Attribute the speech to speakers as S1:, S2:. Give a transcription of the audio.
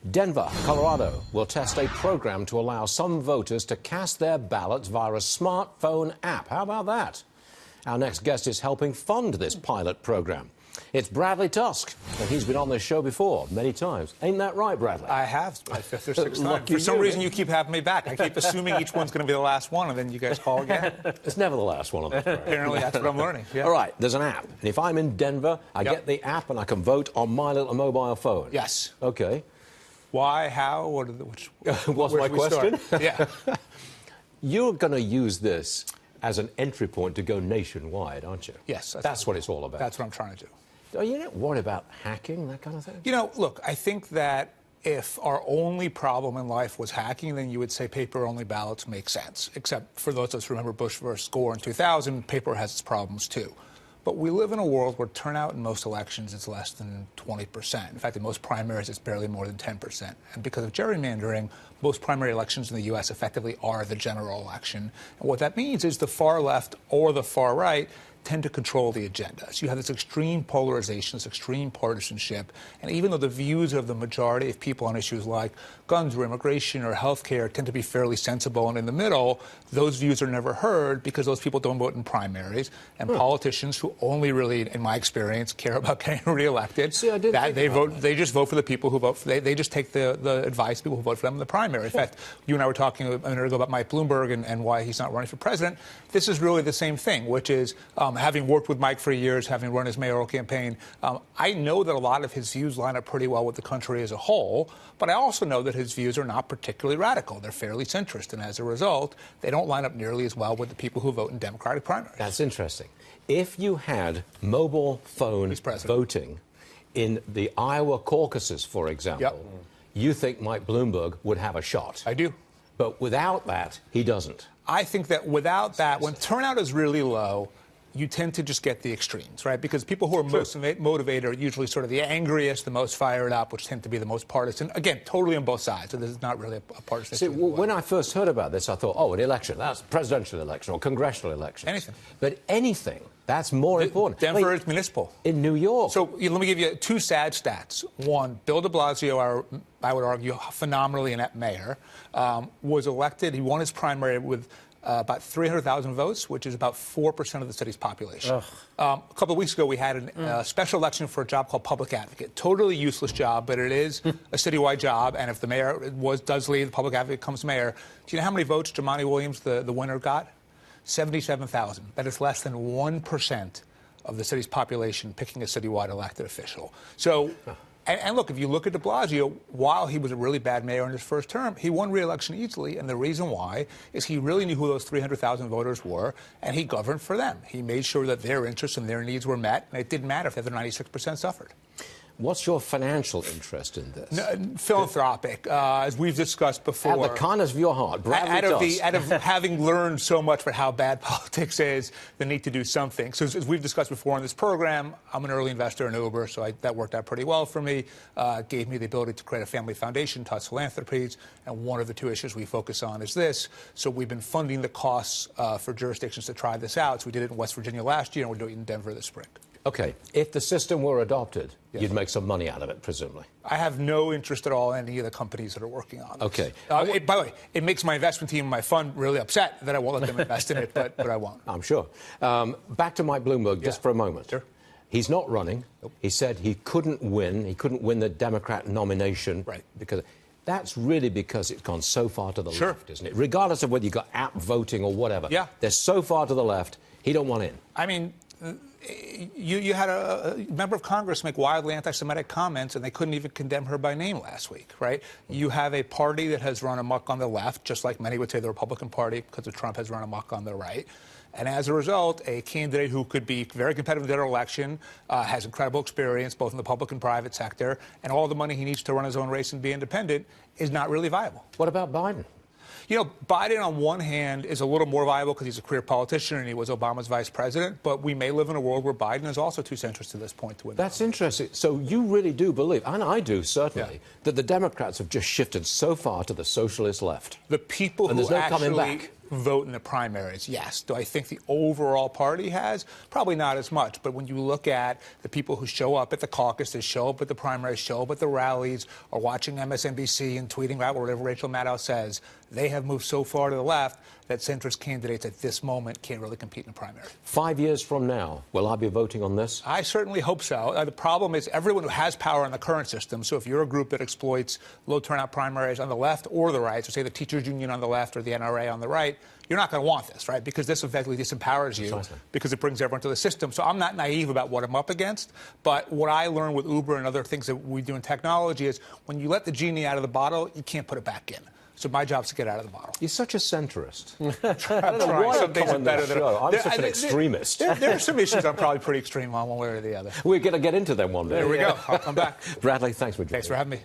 S1: Denver, Colorado will test a program to allow some voters to cast their ballots via a smartphone app. How about that? Our next guest is helping fund this pilot program. It's Bradley Tusk, and he's been on this show before many times. Ain't that right, Bradley?
S2: I have, my fifth or sixth time. For some reason, you keep having me back. I keep assuming each one's going to be the last one, and then you guys call again.
S1: It's never the last one of them.
S2: Apparently, that's what I'm learning. Yeah.
S1: All right, there's an app. And if I'm in Denver, I get the app and I can vote on my little mobile phone.
S2: Yes.
S1: Okay.
S2: Why, how,
S1: What's my question?
S2: Yeah.
S1: You're going to use this as an entry point to go nationwide, aren't you?
S2: Yes.
S1: That's what it's all about.
S2: That's what I'm trying to do.
S1: Are you not worried about hacking, that kind of thing?
S2: You know, look, I think that if our only problem in life was hacking, then you would say paper-only ballots make sense. Except for those of us who remember Bush versus Gore in 2000, paper has its problems too. But we live in a world where turnout in most elections is less than 20%. In fact, in most primaries, it's barely more than 10%. And because of gerrymandering, most primary elections in the U.S. effectively are the general election. And what that means is the far left or the far right tend to control the agenda. So you have this extreme polarization, this extreme partisanship, and even though the views of the majority of people on issues like guns or immigration or health care tend to be fairly sensible and in the middle, those views are never heard because those people don't vote in primaries, and politicians who only really, in my experience, care about getting reelected, they just vote for the people who vote for, they just take the advice of people who vote for them in the primary. In fact, you and I were talking a minute ago about Mike Bloomberg and why he's not running for president. This is really the same thing, which is having worked with Mike for years, having run his mayoral campaign, I know that a lot of his views line up pretty well with the country as a whole, but I also know that his views are not particularly radical. They're fairly centrist, and as a result, they don't line up nearly as well with the people who vote in Democratic primaries.
S1: That's interesting. If you had mobile phone voting in the Iowa caucuses, for example, you think Mike Bloomberg would have a shot?
S2: I do.
S1: But without that, he doesn't.
S2: I think that without that, when turnout is really low, you tend to just get the extremes, right? Because people who are most motivated are usually sort of the angriest, the most fired up, which tend to be the most partisan. Again, totally on both sides. So this is not really a partisan issue.
S1: See, when I first heard about this, I thought, oh, an election. That's a presidential election or congressional election.
S2: Anything.
S1: But anything. That's more important.
S2: Denver is municipal.
S1: In New York.
S2: So let me give you two sad stats. One, Bill de Blasio, I would argue phenomenally inept mayor, was elected. He won his primary with about 300,000 votes, which is about 4% of the city's population. A couple of weeks ago, we had a special election for a job called public advocate. Totally useless job, but it is a citywide job. And if the mayor does leave, the public advocate becomes mayor. Do you know how many votes Jumaane Williams, the winner, got? 77,000. That is less than 1% of the city's population picking a citywide elected official. So. And look, if you look at de Blasio, while he was a really bad mayor in his first term, he won re-election easily. And the reason why is he really knew who those 300,000 voters were, and he governed for them. He made sure that their interests and their needs were met, and it didn't matter if the other 96% suffered.
S1: What's your financial interest in this?
S2: Philanthropic, as we've discussed before.
S1: At the kindness of your heart, Bradley
S2: out of having learned so much about how bad politics is, the need to do something. So as we've discussed before on this program, I'm an early investor in Uber, so that worked out pretty well for me. Gave me the ability to create a family foundation, Tusk Philanthropies, and one of the two issues we focus on is this. So we've been funding the costs for jurisdictions to try this out. So we did it in West Virginia last year, and we're doing it in Denver this spring.
S1: Okay, if the system were adopted, you'd make some money out of it, presumably.
S2: I have no interest at all in any of the companies that are working on this.
S1: Okay.
S2: By the way, it makes my investment team and my fund really upset that I won't let them invest in it, but I won't.
S1: I'm sure. Back to Mike Bloomberg just for a moment.
S2: Sure.
S1: He's not running. Nope. He said he couldn't win. He couldn't win the Democrat nomination.
S2: Right.
S1: Because that's really because it's gone so far to the left, isn't it? Regardless of whether you've got app voting or whatever.
S2: Yeah.
S1: They're so far to the left, he don't want in.
S2: I mean, you had a member of Congress make wildly anti-Semitic comments, and they couldn't even condemn her by name last week, right? You have a party that has run amok on the left, just like many would say the Republican Party, because of Trump, has run amok on the right. And as a result, a candidate who could be very competitive in the general election, has incredible experience both in the public and private sector, and all the money he needs to run his own race and be independent is not really viable.
S1: What about Biden?
S2: You know, Biden, on one hand, is a little more viable because he's a career politician and he was Obama's vice president. But we may live in a world where Biden is also too centrist to this point to win.
S1: That's interesting. So you really do believe, and I do certainly, that the Democrats have just shifted so far to the socialist left.
S2: The people
S1: and
S2: who
S1: there's no
S2: actually
S1: coming back.
S2: vote in the primaries? Yes. Do I think the overall party has? Probably not as much. But when you look at the people who show up at the caucuses, show up at the primaries, show up at the rallies, are watching MSNBC and tweeting about whatever Rachel Maddow says, they have moved so far to the left that centrist candidates at this moment can't really compete in the primary.
S1: 5 years from now, will I be voting on this?
S2: I certainly hope so. The problem is everyone who has power in the current system, so if you're a group that exploits low turnout primaries on the left or the right, so say the teachers union on the left or the NRA on the right, you're not going to want this, right? Because this effectively disempowers you.
S1: Precisely.
S2: Because it brings everyone to the system. So I'm not naive about what I'm up against. But what I learned with Uber and other things that we do in technology is when you let the genie out of the bottle, you can't put it back in. So my job is to get out of the bottle.
S1: You're such a centrist.
S2: I don't know why some things are better than
S1: I'm such an extremist.
S2: There are some issues I'm probably pretty extreme on one way or the other.
S1: We're going to get into them one day.
S2: There we go. I'll come back.
S1: Bradley, thanks for joining.
S2: Thanks for having me.